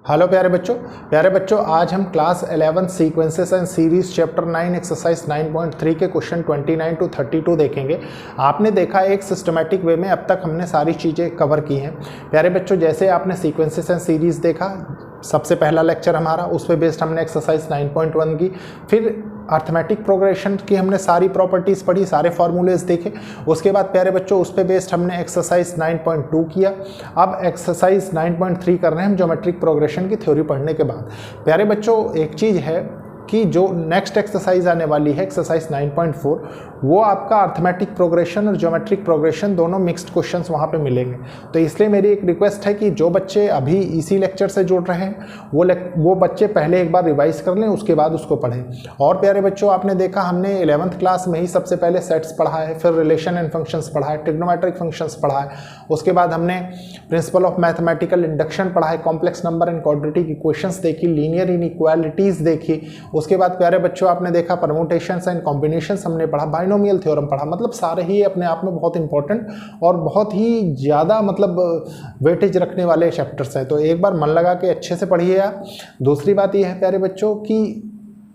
Hello प्यारे बच्चों आज हम class 11 sequences and series chapter 9 exercise 9.3 के क्वेश्चन 29 टू 32 देखेंगे। आपने देखा एक सिस्टमेटिक वे में अब तक हमने सारी चीज़ें कवर की हैं। प्यारे बच्चों, जैसे आपने सीक्वेंसेस एंड सीरीज देखा, सबसे पहला लेक्चर हमारा उस पर बेस्ड हमने एक्सरसाइज 9.1 की, फिर अर्थमेटिक प्रोग्रेशन की हमने सारी प्रॉपर्टीज़ पढ़ी, सारे फार्मूलेज देखे। उसके बाद प्यारे बच्चों उस पे बेस्ड हमने एक्सरसाइज 9.2 किया। अब एक्सरसाइज 9.3 कर रहे हैं हम ज्योमेट्रिक प्रोग्रेशन की थ्योरी पढ़ने के बाद। प्यारे बच्चों एक चीज़ है कि जो नेक्स्ट एक्सरसाइज आने वाली है एक्सरसाइज 9.4, वो आपका अर्थमेटिक प्रोग्रेशन और ज्योमेट्रिक प्रोग्रेशन दोनों मिक्स्ड क्वेश्चंस वहाँ पे मिलेंगे। तो इसलिए मेरी एक रिक्वेस्ट है कि जो बच्चे अभी इसी लेक्चर से जुड़ रहे हैं वो बच्चे पहले एक बार रिवाइज कर लें, उसके बाद उसको पढ़ें। और प्यारे बच्चों आपने देखा हमने 11th क्लास में ही सबसे पहले सेट्स पढ़ा है, फिर रिलेशन एंड फंक्शंस पढ़ा है, ट्रिग्नोमेट्रिक फंक्शंस पढ़ा है, उसके बाद हमने प्रिंसिपल ऑफ मैथमेटिकल इंडक्शन पढ़ा है, complex number and quadratic equations देखी, लीनियर इनइक्वालिटीज़ देखी। उसके बाद प्यारे बच्चों आपने देखा परम्यूटेशंस एंड कॉम्बिनेशंस हमने पढ़ा, बाइनोमियल थ्योरम पढ़ा। मतलब सारे ही अपने आप में बहुत इंपॉर्टेंट और बहुत ही ज़्यादा मतलब वेटेज रखने वाले चैप्टर्स हैं। तो एक बार मन लगा के अच्छे से पढ़िए आप। दूसरी बात यह है प्यारे बच्चों कि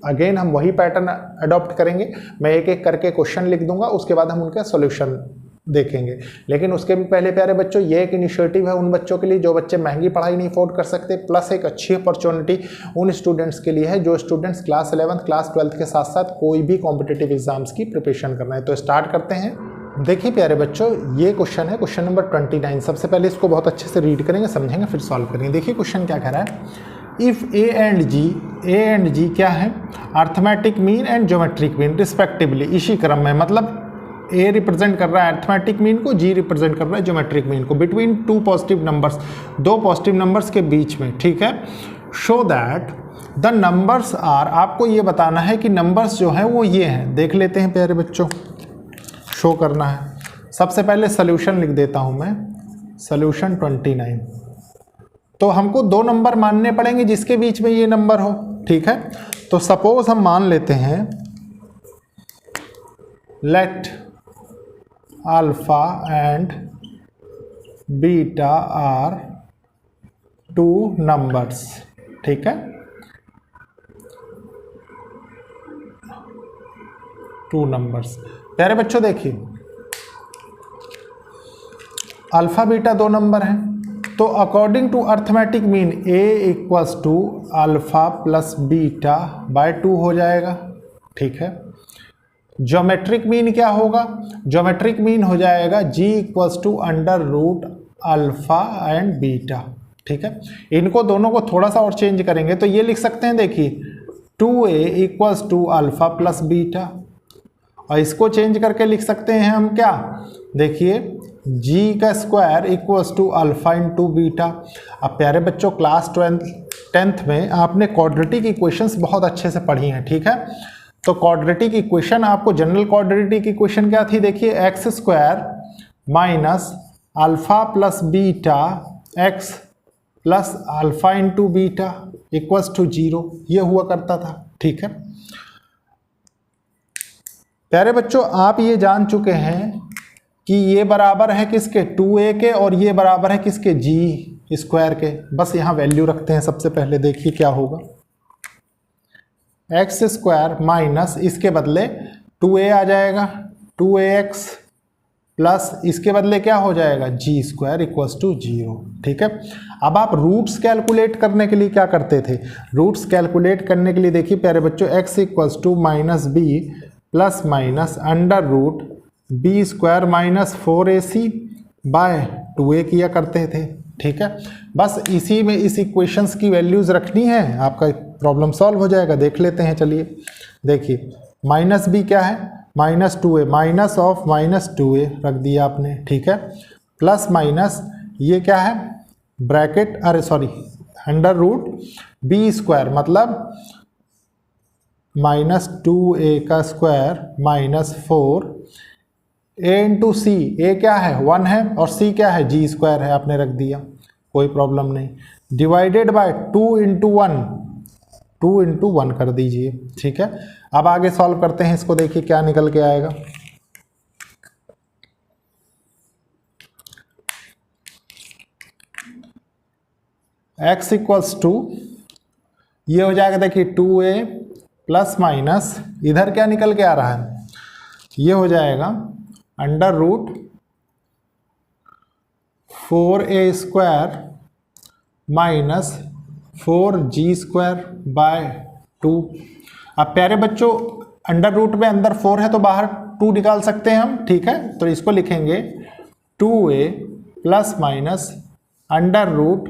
अगेन हम वही पैटर्न अडॉप्ट करेंगे। मैं एक एक करके क्वेश्चन लिख दूंगा, उसके बाद हम उनका सॉल्यूशन देखेंगे। लेकिन उसके भी पहले प्यारे बच्चों ये एक इनिशिएटिव है उन बच्चों के लिए जो बच्चे महंगी पढ़ाई नहीं अफोर्ड कर सकते, प्लस एक अच्छी अपॉर्चुनिटी उन स्टूडेंट्स के लिए है जो students class 11th class 12th के साथ साथ कोई भी कॉम्पिटिटिव एग्जाम्स की प्रिपरेशन कर रहे हैं। तो स्टार्ट करते हैं। देखिए प्यारे बच्चों ये क्वेश्चन है क्वेश्चन नंबर 29। सबसे पहले इसको बहुत अच्छे से रीड करेंगे, समझेंगे, फिर सॉल्व करेंगे। देखिए क्वेश्चन क्या कह रहा है। इफ ए एंड जी क्या है, arithmetic mean and geometric mean respectively, इसी क्रम में, मतलब ए रिप्रेजेंट कर रहा है अर्थमेटिक मीन को, जी रिप्रेजेंट कर रहा है ज्योमेट्रिक मीन को, बिटवीन टू पॉजिटिव नंबर्स, दो पॉजिटिव नंबर्स के बीच में, ठीक है। Show that the numbers are, आपको ये बताना है कि नंबर्स जो हैं वो ये हैं। देख लेते हैं प्यारे बच्चों, शो करना है। सबसे पहले सोल्यूशन लिख देता हूं मैं, सोल्यूशन 29। तो हमको दो नंबर मानने पड़ेंगे जिसके बीच में ये नंबर हो, ठीक है। तो सपोज हम मान लेते हैं let alpha and beta are two numbers, ठीक है, टू नंबर्स। प्यारे बच्चों देखिए अल्फा बीटा दो नंबर हैं, तो according to arithmetic mean A equals to alpha plus beta by 2 हो जाएगा, ठीक है। ज्योमेट्रिक मीन क्या होगा, ज्योमेट्रिक मीन हो जाएगा G equals to under root alpha and beta, ठीक है। इनको दोनों को थोड़ा सा और चेंज करेंगे तो ये लिख सकते हैं, देखिए 2a equals to alpha plus beta, और इसको चेंज करके लिख सकते हैं हम क्या, देखिए g का square equals to alpha into beta. अब प्यारे बच्चों क्लास 10th में आपने क्वाड्रेटिक इक्वेशंस बहुत अच्छे से पढ़ी हैं, ठीक है। तो क्वाड्रेटिक इक्वेशन, आपको जनरल क्वाड्रेटिक इक्वेशन क्या थी, देखिए x square minus alpha plus beta x plus alpha into beta equals to 0, ये हुआ करता था, ठीक है। प्यारे बच्चों आप ये जान चुके हैं कि ये बराबर है किसके, 2a के, और ये बराबर है किसके, जी स्क्वायर के। बस यहाँ वैल्यू रखते हैं सबसे पहले, देखिए क्या होगा, एक्स स्क्वायर माइनस इसके बदले 2a आ जाएगा, 2ax प्लस इसके बदले क्या हो जाएगा, जी स्क्वायर इक्वल्स टू 0, ठीक है। अब आप रूट्स कैलकुलेट करने के लिए क्या करते थे, रूट्स कैलकुलेट करने के लिए देखिए प्यारे बच्चों x equals to minus b plus minus under root b square minus 4ac by 2a किया करते थे, ठीक है। बस इसी में इस इक्वेशंस की वैल्यूज रखनी है, आपका प्रॉब्लम सॉल्व हो जाएगा। देख लेते हैं, चलिए देखिए माइनस बी क्या है, minus 2a, minus of minus 2a रख दिया आपने, ठीक है, प्लस माइनस ये क्या है ब्रैकेट, अरे sorry, under root b square, मतलब माइनस 2a का square minus 4a into c, a क्या है 1 है और सी क्या है जी स्क्वायर है, आपने रख दिया, कोई प्रॉब्लम नहीं, डिवाइडेड बाय 2 इंटू 1 कर दीजिए, ठीक है। अब आगे सॉल्व करते हैं इसको, देखिए क्या निकल के आएगा। x इक्वल्स टू, ये हो जाएगा देखिए 2a प्लस माइनस, इधर क्या निकल के आ रहा है, ये हो जाएगा under root 4a square minus 4g square by 2। अब प्यारे बच्चों अंडर रूट में अंदर 4 है तो बाहर 2 निकाल सकते हैं हम, ठीक है। तो इसको लिखेंगे 2a plus minus under root,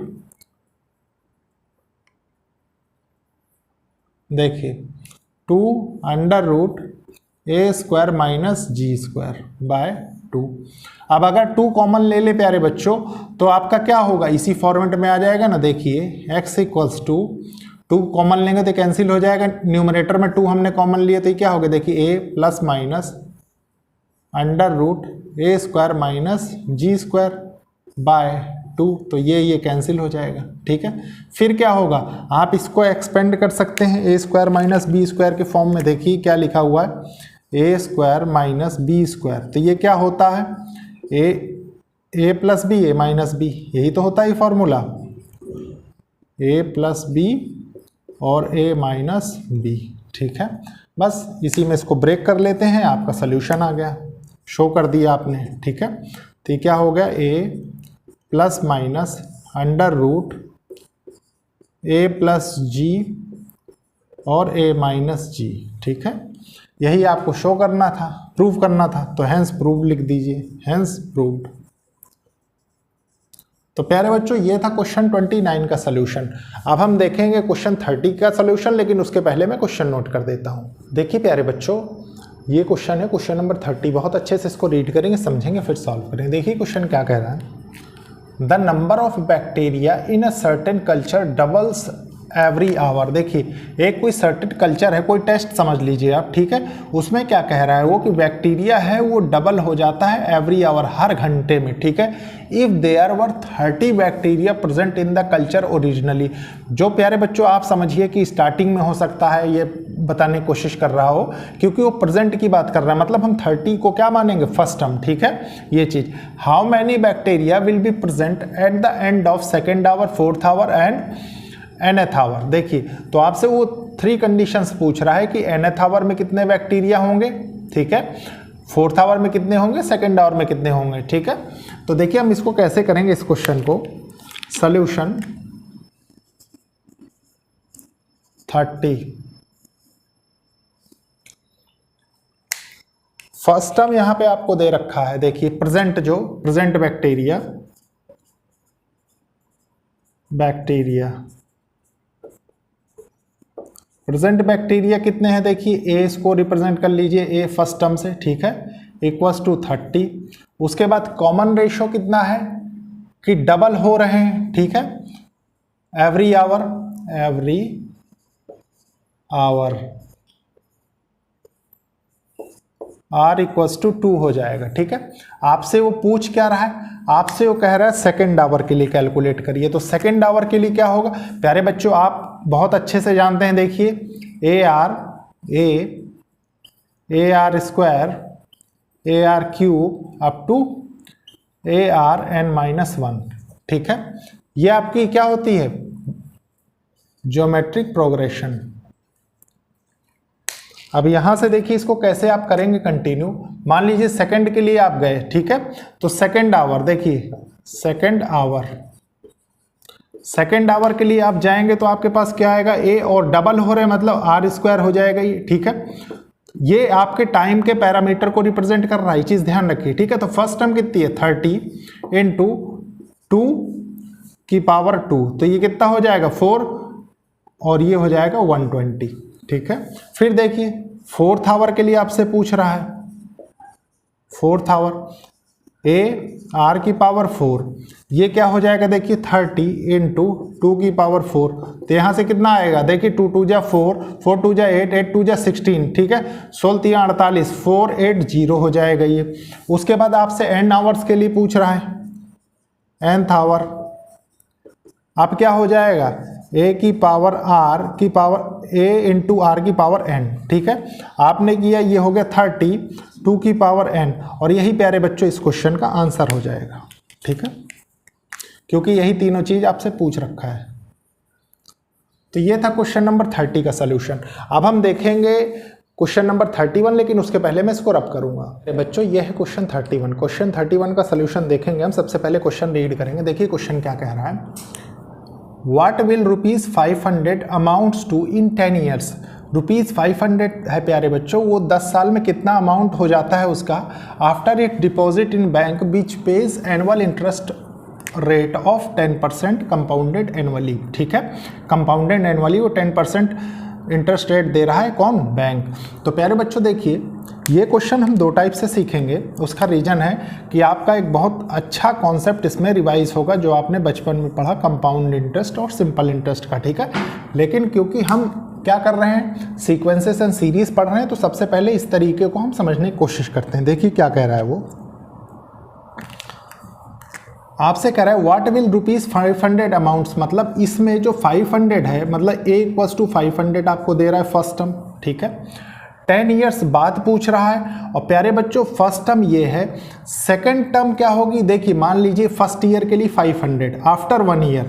देखिए 2 under root a square minus g square by 2। अब अगर 2 कॉमन ले ले प्यारे बच्चों तो आपका क्या होगा, इसी फॉर्मेट में आ जाएगा ना। देखिए x इक्वल्स टू, 2 कॉमन लेंगे तो कैंसिल हो जाएगा, न्यूमरेटर में 2 हमने कॉमन लिए तो ये क्या होगा, देखिए a plus minus under root a square minus g square by 2, तो ये कैंसिल हो जाएगा, ठीक है। फिर क्या होगा, आप इसको एक्सपेंड कर सकते हैं a square minus b square के फॉर्म में। देखिए क्या लिखा हुआ है, a square minus b square, तो ये क्या होता है, a plus b a minus b, यही तो होता है फॉर्मूला, a प्लस बी और a माइनस बी, ठीक है। बस इसी में इसको ब्रेक कर लेते हैं, आपका सोल्यूशन आ गया, शो कर दिया आपने, ठीक है। तो क्या हो गया, a plus minus under root a plus G और a माइनस जी, ठीक है। यही आपको शो करना था, प्रूव करना था, तो हैंस प्रूव लिख दीजिए, हैंस प्रूव्ड। तो प्यारे बच्चों ये था क्वेश्चन 29 का सलूशन। अब हम देखेंगे क्वेश्चन 30 का सलूशन, लेकिन उसके पहले मैं क्वेश्चन नोट कर देता हूँ। देखिए प्यारे बच्चों ये क्वेश्चन है, क्वेश्चन नंबर 30, बहुत अच्छे से इसको रीड करेंगे, समझेंगे, फिर सॉल्व करेंगे। देखिए क्वेश्चन क्या कह रहा है, the number of bacteria in a certain culture doubles every hour. देखिए एक कोई सर्टेन कल्चर है, कोई टेस्ट समझ लीजिए आप, ठीक है। उसमें क्या कह रहा है वो कि बैक्टीरिया है वो डबल हो जाता है एवरी आवर, हर घंटे में, ठीक है। If there were 30 bacteria present in the culture originally. जो प्यारे बच्चों आप समझिए कि स्टार्टिंग में हो सकता है, ये बताने की कोशिश कर रहा हो, क्योंकि वो प्रेजेंट की बात कर रहा है, मतलब हम 30 को क्या मानेंगे, फर्स्ट टर्म, ठीक है। ये चीज, how many bacteria will be present at the end of second hour, fourth hour and nth hour. देखिए तो आपसे वो 3 कंडीशंस पूछ रहा है कि nth आवर में कितने बैक्टीरिया होंगे, ठीक है, फोर्थ आवर में कितने होंगे, सेकेंड आवर में कितने होंगे, ठीक है। तो देखिए हम इसको कैसे करेंगे, इस क्वेश्चन को सॉल्यूशन 30। फर्स्ट टर्म यहां पे आपको दे रखा है, देखिए प्रेजेंट, जो प्रेजेंट बैक्टीरिया कितने हैं, देखिए a इसको रिप्रेजेंट कर लीजिए, a फर्स्ट टर्म से, ठीक है, इक्वल्स टू 30। उसके बाद कॉमन रेशो कितना है कि डबल हो रहे हैं, ठीक है, every hour r equals to 2 हो जाएगा, ठीक है। आपसे वो पूछ क्या रहा है, आपसे वो कह रहा है सेकेंड आवर के लिए कैलकुलेट करिए। तो सेकेंड आवर के लिए क्या होगा प्यारे बच्चों, आप बहुत अच्छे से जानते हैं, देखिए a r square AR cube up to ARn-1, ठीक है। ये आपकी क्या होती है, ज्योमेट्रिक प्रोग्रेशन। अब यहां से देखिए इसको कैसे आप करेंगे कंटिन्यू। मान लीजिए सेकंड के लिए आप गए, ठीक है, तो सेकंड आवर, देखिए सेकंड आवर के लिए आप जाएंगे तो आपके पास क्या आएगा, ए और डबल हो रहे मतलब R स्क्वायर हो जाएगा ये, ठीक है। ये आपके टाइम के पैरामीटर को रिप्रेजेंट कर रहा है, ये चीज ध्यान रखिए, ठीक है। तो फर्स्ट टर्म कितनी है 30 इंटू 2 की पावर 2, तो ये कितना हो जाएगा 4 और ये हो जाएगा 120, ठीक है। फिर देखिए फोर्थ आवर के लिए आपसे पूछ रहा है, फोर्थ आवर AR की पावर 4, ये क्या हो जाएगा, देखिए 30 इंटू 2 की पावर 4, तो यहाँ से कितना आएगा, देखिए 2 2 जा 4, 4 2 जा 8, 8 2 जा 16, ठीक है, 16 3 48, 480 हो जाएगा ये। उसके बाद आपसे n आवर्स के लिए पूछ रहा है, nth आवर, अब क्या हो जाएगा a की पावर r की पावर a इंटू आर की पावर n, ठीक है। आपने किया, ये हो गया 30 2 की पावर n, और यही प्यारे बच्चों इस क्वेश्चन का आंसर हो जाएगा, ठीक है, क्योंकि यही तीनों चीज आपसे पूछ रखा है। तो ये था क्वेश्चन नंबर 30 का सलूशन। अब हम देखेंगे क्वेश्चन नंबर 31, लेकिन उसके पहले मैं इसको रब करूंगा। बच्चों ये है क्वेश्चन 31। क्वेश्चन 31 का सलूशन देखेंगे हम। सबसे पहले क्वेश्चन रीड करेंगे। देखिए क्वेश्चन क्या कह रहा है। What will ₹500 amounts to in 10 years. ₹500 है प्यारे बच्चों, वो 10 साल में कितना अमाउंट हो जाता है उसका। After it deposit in bank which page annual interest rate of 10% compounded annually. ठीक है, कंपाउंडेड एनुअली वो 10% इंटरेस्ट रेट दे रहा है कौन, बैंक। तो प्यारे बच्चों देखिए ये क्वेश्चन हम दो टाइप से सीखेंगे। उसका रीज़न है कि आपका एक बहुत अच्छा कॉन्सेप्ट इसमें रिवाइज होगा जो आपने बचपन में पढ़ा, कंपाउंड इंटरेस्ट और सिंपल इंटरेस्ट का। ठीक है, लेकिन क्योंकि हम क्या कर रहे हैं, सीक्वेंसेस एंड सीरीज पढ़ रहे हैं, तो सबसे पहले इस तरीके को हम समझने की कोशिश करते हैं। देखिए क्या कह रहा है वो, आपसे कह रहा है व्हाट विल ₹500 अमाउंट्स, मतलब इसमें जो 500 है, मतलब A = 500 आपको दे रहा है फर्स्ट टर्म। ठीक है, 10 ईयर्स बाद पूछ रहा है। और प्यारे बच्चों फर्स्ट टर्म ये है, सेकंड टर्म क्या होगी, देखिए मान लीजिए फर्स्ट ईयर के लिए 500, आफ्टर 1 ईयर,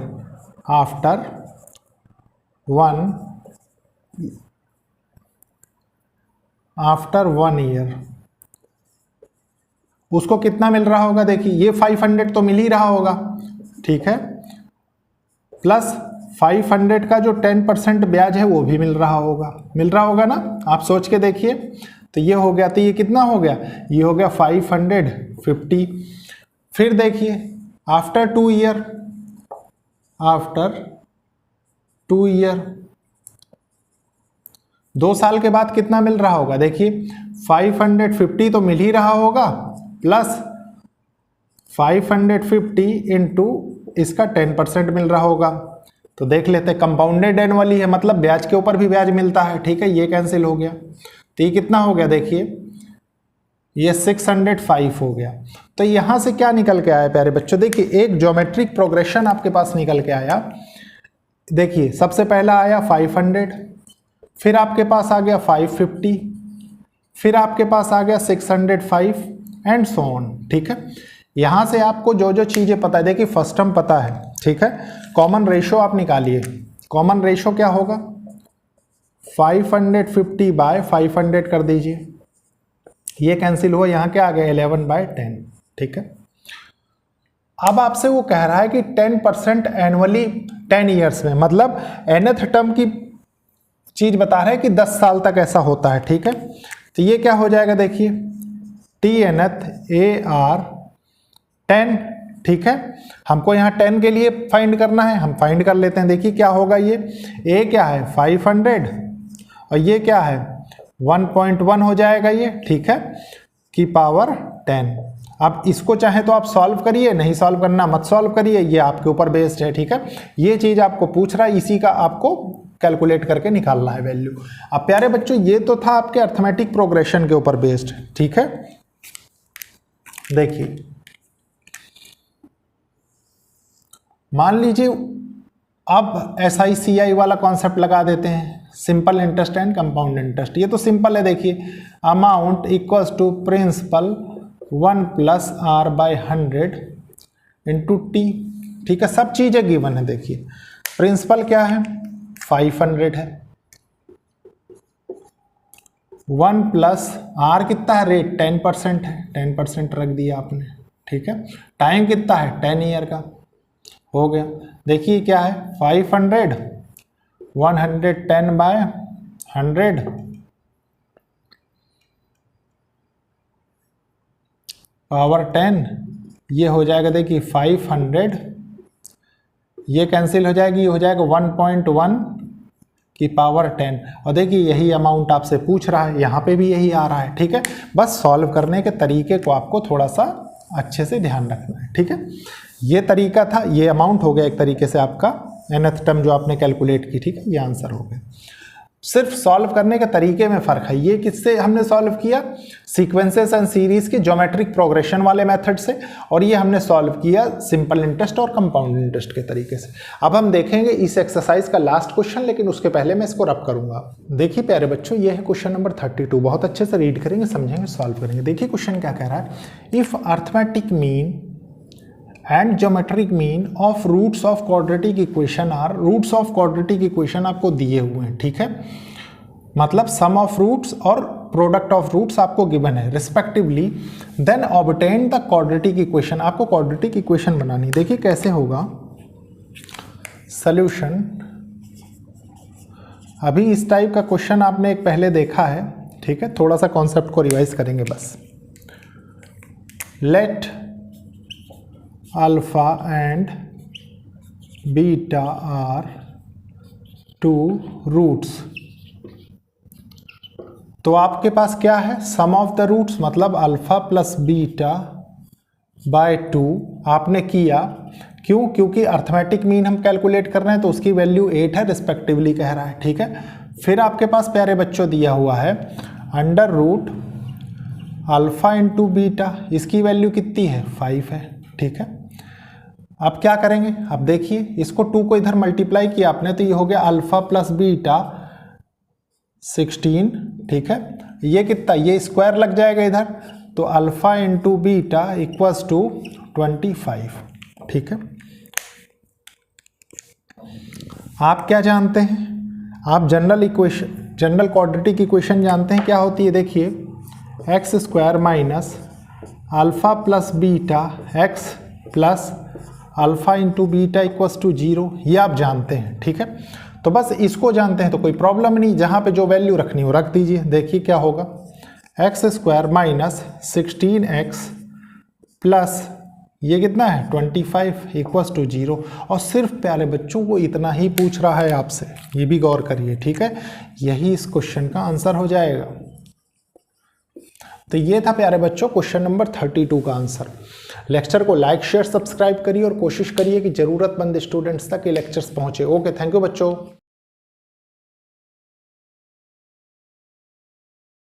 आफ्टर 1 ईयर उसको कितना मिल रहा होगा। देखिए ये 500 तो मिल ही रहा होगा, ठीक है, प्लस 500 का जो 10% ब्याज है वो भी मिल रहा होगा ना। आप सोच के देखिए, तो ये हो गया, तो ये कितना हो गया, ये हो गया 550। फिर देखिए आफ्टर 2 ईयर, आफ्टर 2 ईयर 2 साल के बाद कितना मिल रहा होगा। देखिए 550 तो मिल ही रहा होगा, प्लस 550 इंटू इसका 10% मिल रहा होगा। तो देख लेते हैं, कंपाउंडेड एनुअली है, मतलब ब्याज के ऊपर भी ब्याज मिलता है। ठीक है, ये कैंसिल हो गया, तो ये कितना हो गया, देखिए ये 605 हो गया। तो यहाँ से क्या निकल के आया प्यारे बच्चों, देखिए एक ज्योमेट्रिक प्रोग्रेशन आपके पास निकल के आया। देखिए सबसे पहला आया 500, फिर आपके पास आ गया 550, फिर आपके पास आ गया 605 एंड सो ऑन। ठीक है, यहाँ से आपको जो जो चीज़ें पता है, देखिए फर्स्ट टर्म पता है, ठीक है, कॉमन रेशो आप निकालिए। कॉमन रेशो क्या होगा, 550/500 कर दीजिए, ये कैंसिल हुआ, यहाँ क्या आ गया 11/10। ठीक है, अब आपसे वो कह रहा है कि 10% एनुअली 10 ईयर्स में, मतलब nth टर्म की चीज बता रहे हैं कि 10 साल तक ऐसा होता है। ठीक है, तो ये क्या हो जाएगा, देखिए TNth AR 10। ठीक है, हमको यहाँ 10 के लिए फाइंड करना है, हम फाइंड कर लेते हैं। देखिए क्या होगा, ये A क्या है 500 और ये क्या है 1.1 हो जाएगा ये। ठीक है, की पावर 10। अब इसको चाहे तो आप सॉल्व करिए, नहीं सॉल्व करना मत सॉल्व करिए, ये आपके ऊपर बेस्ड है। ठीक है, ये चीज़ आपको पूछ रहा है, इसी का आपको कैलकुलेट करके निकालना है वैल्यू। अब प्यारे बच्चों ये तो था आपके अर्थमेटिक प्रोग्रेशन के ऊपर बेस्ड। ठीक है, देखिए मान लीजिए अब SICI वाला कॉन्सेप्ट लगा देते हैं, simple interest and compound interest. ये तो सिंपल है, देखिए amount equals to principal 1 + R/100 into T। ठीक है, सब चीज़ें गिवन है। देखिए प्रिंसिपल क्या है 500 है, 1 + R कितना है, रेट 10% है, 10% रख दिया आपने। ठीक है, टाइम कितना है 10 ईयर का, हो गया। देखिए क्या है 500 110/100 पावर 10, ये हो जाएगा, देखिए 500, ये कैंसिल हो जाएगी, ये हो जाएगा 1.1 की पावर 10। और देखिए यही अमाउंट आपसे पूछ रहा है, यहाँ पे भी यही आ रहा है। ठीक है, बस सॉल्व करने के तरीके को आपको थोड़ा सा अच्छे से ध्यान रखना है। ठीक है, ये तरीका था, ये अमाउंट हो गया एक तरीके से आपका nth टर्म जो आपने कैलकुलेट की। ठीक है, ये आंसर हो गया। सिर्फ सॉल्व करने के तरीके में फ़र्क है। ये किससे हमने सॉल्व किया, सीक्वेंसेस एंड सीरीज के ज्योमेट्रिक प्रोग्रेशन वाले मेथड से, और ये हमने सॉल्व किया सिंपल इंटरेस्ट और कंपाउंड इंटरेस्ट के तरीके से। अब हम देखेंगे इस एक्सरसाइज का लास्ट क्वेश्चन, लेकिन उसके पहले मैं इसको रब करूंगा। देखिए प्यारे बच्चों, ये है क्वेश्चन नंबर 32। बहुत अच्छे से रीड करेंगे, समझेंगे, सॉल्व करेंगे। देखिए क्वेश्चन क्या कह रहा है, if arithmetic mean and geometric mean of roots of quadratic equation are, roots of quadratic equation आपको दिए हुए हैं, ठीक है, मतलब सम ऑफ रूट्स और प्रोडक्ट ऑफ रूट्स आपको गिवन है respectively, then obtain the quadratic equation, आपको क्वाड्रेटिक इक्वेशन बनानी। देखिए कैसे होगा सॉल्यूशन। अभी इस टाइप का क्वेश्चन आपने एक पहले देखा है, ठीक है, थोड़ा सा कॉन्सेप्ट को रिवाइज करेंगे बस। Let alpha and beta are two roots, तो आपके पास क्या है, सम ऑफ द रूट्स, मतलब अल्फा प्लस बीटा बाय 2 आपने किया। क्यों? क्योंकि अर्थमेटिक मीन हम कैलकुलेट कर रहे हैं तो उसकी वैल्यू 8 है रिस्पेक्टिवली कह रहा है, ठीक है। फिर आपके पास प्यारे बच्चों दिया हुआ है under root alpha into beta, इसकी वैल्यू कितनी है 5 है, ठीक है। अब क्या करेंगे, अब देखिए इसको 2 को इधर मल्टीप्लाई किया आपने तो ये हो गया अल्फा प्लस बीटा 16, ठीक है। ये कितना, ये स्क्वायर लग जाएगा इधर, तो alpha into beta equals to 25, ठीक है। आप क्या जानते हैं, आप general equation, general quadratic equation जानते हैं क्या होती है। देखिए x square minus alpha plus beta x plus alpha into beta equals to 0, ये आप जानते हैं, ठीक है। तो बस इसको जानते हैं तो कोई प्रॉब्लम नहीं, जहाँ पे जो वैल्यू रखनी हो रख दीजिए। देखिए क्या होगा, x square minus 16x plus ये कितना है 25 इक्वल्स टू 0, और सिर्फ प्यारे बच्चों को इतना ही पूछ रहा है आपसे, ये भी गौर करिए, ठीक है। यही इस क्वेश्चन का आंसर हो जाएगा। तो ये था प्यारे बच्चों क्वेश्चन नंबर 32 का आंसर। लेक्चर को लाइक शेयर सब्सक्राइब करिए और कोशिश करिए कि ज़रूरतमंद स्टूडेंट्स तक ये लेक्चर्स पहुँचे। ओके, थैंक यू बच्चों।